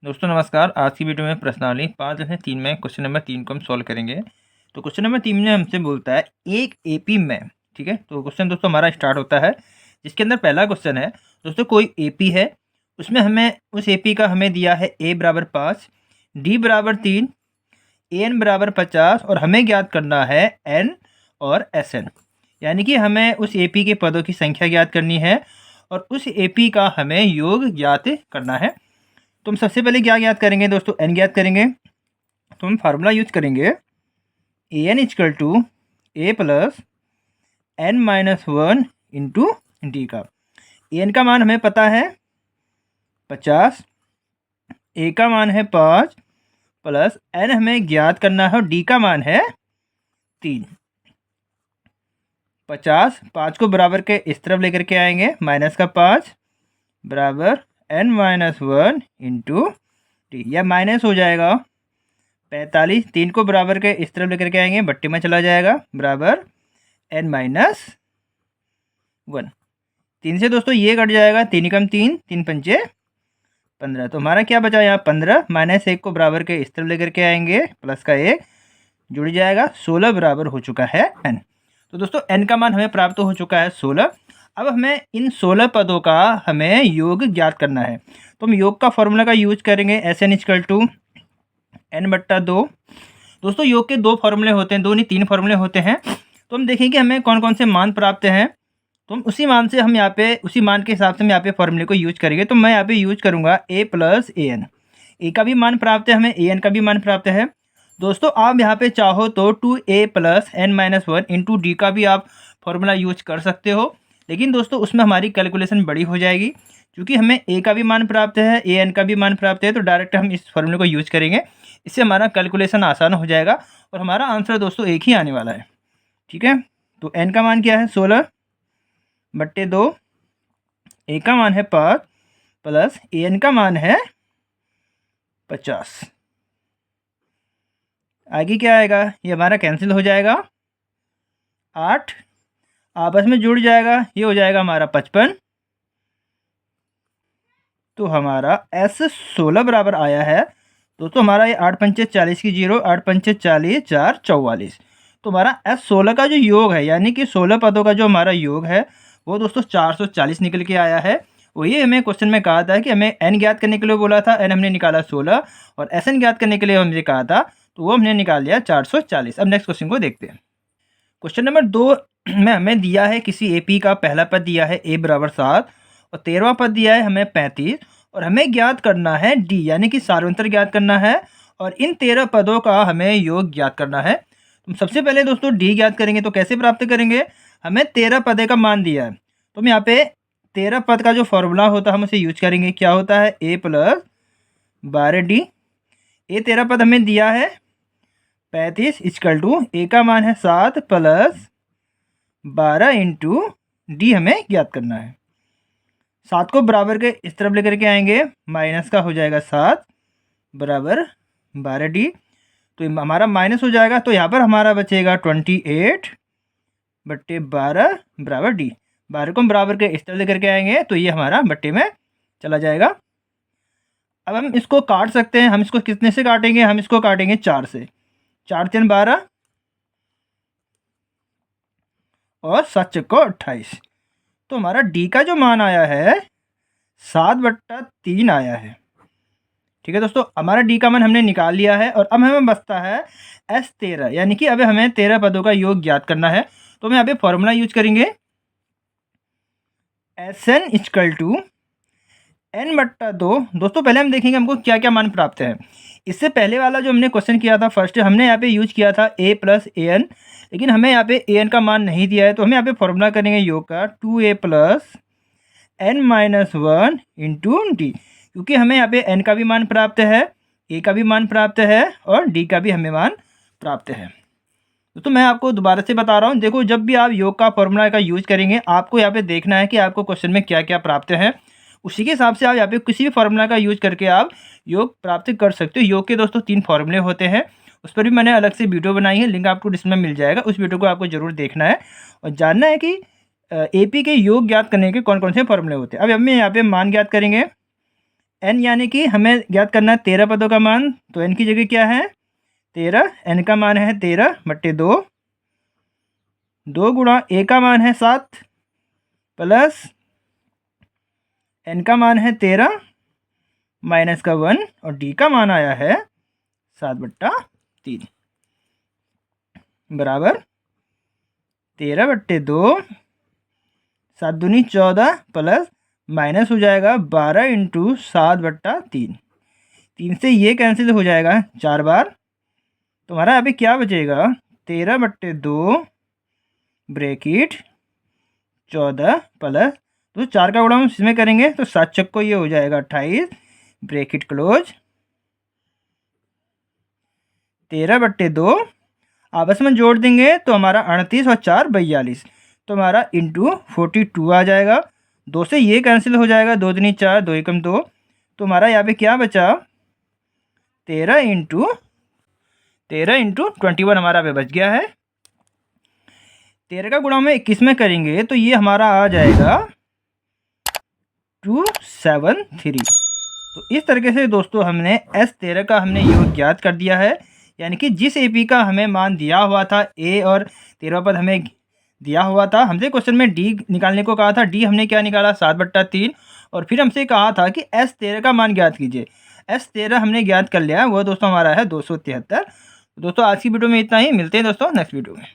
दोस्तों नमस्कार। आज की वीडियो में प्रश्नावली 5-3 में क्वेश्चन नंबर 3 को हम सॉल्व करेंगे। तो क्वेश्चन नंबर 3 में हमसे बोलता है एक एपी में, ठीक है। तो क्वेश्चन दोस्तों हमारा स्टार्ट होता है, जिसके अंदर पहला क्वेश्चन है दोस्तों, कोई एपी है, उसमें हमें उस एपी का हमें दिया है ए बराबर 5, डी बराबर 3, एन बराबर 50 और हमें ज्ञात करना है एन और एस एन। यानी कि हमें उस एपी के पदों की संख्या ज्ञात करनी है और उस एपी का हमें योग ज्ञात करना है। तो हम सबसे पहले क्या ज्ञात करेंगे दोस्तों, एन ज्ञात करेंगे। तो हम फार्मूला यूज करेंगे A N is equal to A plus N minus one into D का। ए एन का मान हमें पता है 50, ए का मान है 5 प्लस एन हमें ज्ञात करना है और डी का मान है 3। 50 5 को बराबर के इस तरफ लेकर के आएंगे, माइनस का 5 बराबर n minus one into D, यह माइनस हो जाएगा 45। 3 को बराबर के इस तरफ लेकर के आएंगे, बट्टे में चला जाएगा, बराबर एन माइनस वन। 3 से दोस्तों ये कट जाएगा, 3 कम 3, 3 पंचे 15। तो हमारा क्या बचा यहाँ 15, माइनस 1 को बराबर के इस तरफ लेकर के आएंगे, प्लस का 1 जुड़ जाएगा, 16 बराबर हो चुका है एन। तो दोस्तों एन का मान हमें प्राप्त हो चुका है 16। अब हमें इन 16 पदों का हमें योग ज्ञात करना है। तो हम योग का फॉर्मूला का यूज करेंगे, S n is equal to n बट्टा 2। दोस्तों योग के 2 फॉर्मूले होते हैं, 2 नहीं 3 फॉर्मूले होते हैं। तो हम देखेंगे हमें कौन कौन से मान प्राप्त हैं, तो हम उसी मान से हम यहाँ पे उसी मान के हिसाब से हम यहाँ पे फॉर्मूले को यूज करेंगे। तो मैं यहाँ पे यूज करूँगा ए प्लस ए एन। ए का भी मान प्राप्त है हमें, ए एन का भी मान प्राप्त है। दोस्तों आप यहाँ पे चाहो तो 2a plus N minus one into D का भी आप फॉर्मूला यूज कर सकते हो, लेकिन दोस्तों उसमें हमारी कैलकुलेशन बड़ी हो जाएगी। क्योंकि हमें ए का भी मान प्राप्त है, ए एन का भी मान प्राप्त है, तो डायरेक्ट हम इस फॉर्मूले को यूज करेंगे। इससे हमारा कैलकुलेशन आसान हो जाएगा और हमारा आंसर दोस्तों एक ही आने वाला है, ठीक है। तो एन का मान क्या है 16 बट्टे 2, ए का मान है 5 प्लस ए एन का मान है 50। आगे क्या आएगा, ये हमारा कैंसिल हो जाएगा, 8 आपस में जुड़ जाएगा, ये हो जाएगा हमारा 55। तो हमारा एस 16 बराबर आया है दोस्तों, हमारा ये 8 पंचे 40 की 0, 8 पंचे 40, 4 44। तो हमारा एस 16 का जो योग है, यानी कि 16 पदों का जो हमारा योग है वो दोस्तों 440 निकल के आया है। वही हमें क्वेश्चन में कहा था कि हमें एन ज्ञात करने के लिए बोला था, एन हमने निकाला 16 और एस एन ज्ञात करने के लिए हमने कहा था, तो वो हमने निकाल लिया 440। अब नेक्स्ट क्वेश्चन को देखते हैं। क्वेश्चन नंबर 2 में हमें दिया है किसी एपी का पहला पद दिया है ए बराबर 7 और 13वां पद दिया है हमें 35 और हमें ज्ञात करना है डी, यानी कि सार्वंतर ज्ञात करना है और इन 13 पदों का हमें योग ज्ञात करना है। तो सबसे पहले दोस्तों डी ज्ञात करेंगे, तो कैसे प्राप्त करेंगे, हमें 13 पदे का मान दिया है, तो हम यहाँ पे 13 पद का जो फॉर्मूला होता है हम उसे यूज करेंगे। क्या होता है ए प्लस 12 डी। ए 13 पद हमें दिया है 35 इजकल टू ए का मान है 7 प्लस 12 इंटू डी हमें ज्ञात करना है। 7 को बराबर के इस तरफ लेकर के आएंगे, माइनस का हो जाएगा 7 बराबर 12 डी। तो हमारा माइनस हो जाएगा, तो यहाँ पर हमारा बचेगा 28 बट्टे 12 बराबर डी। 12 को हम बराबर के इस तरफ लेकर के आएंगे, तो ये हमारा बट्टे में चला जाएगा। अब हम इसको काट सकते हैं, हम इसको कितने से काटेंगे, हम इसको काटेंगे 4 से, 4 3 12 और 7 चक्को 28। तो हमारा डी का जो मान आया है 7/3 आया है, ठीक है दोस्तों। हमारा डी का मान हमने निकाल लिया है और अब हमें बचता है एस 13, यानी कि अब हमें 13 पदों का योग ज्ञात करना है। तो हम यहाँ पे फॉर्मूला यूज करेंगे, S n is equal to n बट्टा 2। दोस्तों पहले हम देखेंगे हमको क्या क्या मान प्राप्त है। इससे पहले वाला जो हमने क्वेश्चन किया था फर्स्ट, हमने यहाँ पे यूज किया था ए प्लस ए एन, लेकिन हमें यहाँ पे ए एन का मान नहीं दिया है, तो हमें यहाँ पे फॉर्मूला करेंगे योग का 2a plus N minus one into D. क्योंकि हमें यहाँ पे एन का भी मान प्राप्त है, ए का भी मान प्राप्त है और डी का भी हमें मान प्राप्त है। तो मैं आपको दोबारा से बता रहा हूँ, देखो जब भी आप योग का फॉर्मूला का यूज करेंगे, आपको यहाँ पे देखना है कि आपको क्वेश्चन में क्या क्या प्राप्त है, उसी के हिसाब से आप यहाँ पे किसी भी फार्मूला का यूज करके आप योग प्राप्त कर सकते हो। योग के दोस्तों 3 फार्मूले होते हैं, उस पर भी मैंने अलग से वीडियो बनाई है, लिंक आपको डिस्क्रिप्शन में मिल जाएगा, उस वीडियो को आपको जरूर देखना है और जानना है कि एपी के योग ज्ञात करने के कौन कौन से फार्मूले होते हैं। अब हमें यहाँ पे मान ज्ञात करेंगे, n यानी कि हमें ज्ञात करना है 13 पदों का मान, तो n की जगह क्या है 13, n का मान है 13/2, 2 गुणा a का मान है 7 प्लस n का मान है 13 माइनस का 1 और d का मान आया है 7/3 बराबर 13/2, 7 दूनी 14 प्लस माइनस हो जाएगा 12 × 7/3। 3 से ये कैंसिल हो जाएगा 4 बार, तुम्हारा यहाँ पे क्या बचेगा 13/2 ब्रैकेट 14 प्लस, तो 4 का गुणा हम इसमें करेंगे तो 7 चक्को ये हो जाएगा 28 ब्रैकेट क्लोज। 13/2 आपस में जोड़ देंगे तो हमारा 38 और 4 42, तो हमारा इंटू 42 आ जाएगा। 2 से ये कैंसिल हो जाएगा, 2 दूनी 4, 2 एकम 2, तो हमारा यहाँ पे क्या बचा 13 × 21 हमारा पे बच गया है। 13 का गुणा हम 21 में करेंगे तो ये हमारा आ जाएगा 273। तो इस तरीके से दोस्तों हमने S13 का हमने योग ज्ञात कर दिया है, यानी कि जिस AP का हमें मान दिया हुआ था A और 13वां पद हमें दिया हुआ था, हमसे क्वेश्चन में D निकालने को कहा था, D हमने क्या निकाला 7/3, और फिर हमसे कहा था कि S13 का मान ज्ञात कीजिए। S13 हमने ज्ञात कर लिया, वो दोस्तों हमारा है 273। दोस्तों आज की वीडियो में इतना ही, मिलते हैं दोस्तों नेक्स्ट वीडियो में।